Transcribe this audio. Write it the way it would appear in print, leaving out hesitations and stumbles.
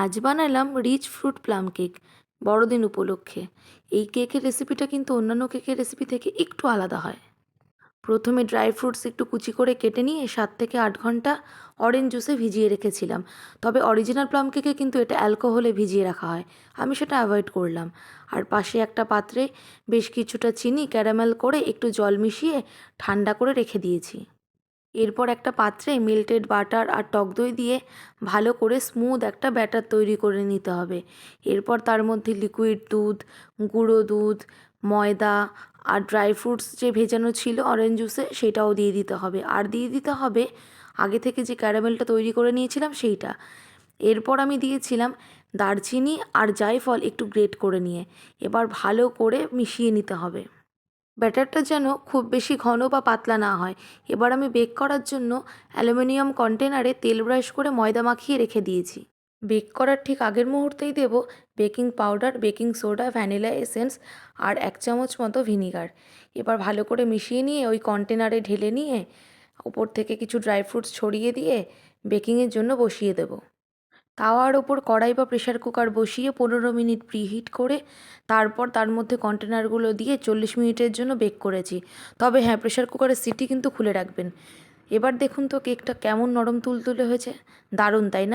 আজ বানালাম rich fruit plum cake বড়দিন উপলক্ষে। এই কেকের রেসিপিটা কিন্তু অন্যান্য কেকের রেসিপি থেকে একটু আলাদা হয়। প্রথমে ড্রাই ফ্রুটস একটু কুচি করে কেটে নিয়ে 7 থেকে 8 ঘন্টা অরেঞ্জ জুসে ভিজিয়ে রেখেছিলাম। তবে অরিজিনাল প্লাম কেকে কিন্তু এটা অ্যালকোহলে ভিজিয়ে রাখা হয়, আমি সেটা অ্যাভয়েড করলাম। আর পাশে একটা পাত্রে বেশ কিছুটা চিনি ক্যারামেল করে একটু জল মিশিয়ে ঠান্ডা করে রেখে দিয়েছি। এরপর একটা পাত্রে মেল্টেড বাটার আর টক দই দিয়ে ভালো করে স্মুথ একটা ব্যাটার তৈরি করে নিতে হবে। এরপর তার মধ্যে লিকুইড দুধ, গুঁড়ো দুধ, ময়দা আর ড্রাই ফ্রুটস যে ভেজানো ছিল অরেঞ্জ জুসে সেটাও দিয়ে দিতে হবে, আর দিয়ে দিতে হবে আগে থেকে যে ক্যারামেলটা তৈরি করে নিয়েছিলাম সেইটা। এরপর আমি দিয়েছিলাম দারচিনি আর জায়ফল একটু গ্রেট করে নিয়ে। এবার ভালো করে মিশিয়ে নিতে হবে। ব্যাটারটা যেন খুব বেশি ঘন বা পাতলা না হয়। এবার আমি বেক করার জন্য অ্যালুমিনিয়াম কন্টেনারে তেল ব্রাশ করে ময়দা মাখিয়ে রেখে দিয়েছি। বেক করার ঠিক আগের মুহূর্তেই দেব baking powder, baking soda, vanilla essence আর 1 চামচ মতো ভিনিগার। এবার ভালো করে মিশিয়ে নিয়ে ওই কন্টেনারে ঢেলে নিয়ে ওপর থেকে কিছু ড্রাই ফ্রুটস ছড়িয়ে দিয়ে বেকিংয়ের জন্য বসিয়ে দেব। তাওয়ার ওপর কড়াই বা প্রেশার কুকার বসিয়ে 15 মিনিট প্রিহিট করে তারপর তার মধ্যে কন্টেনারগুলো দিয়ে 40 মিনিটের জন্য বেক করেছি। তবে হ্যাঁ, প্রেশার কুকারের সিটি কিন্তু খুলে রাখবেন। এবার দেখুন তো কেকটা কেমন নরম তুলতুলে হয়েছে, দারুণ তাই না?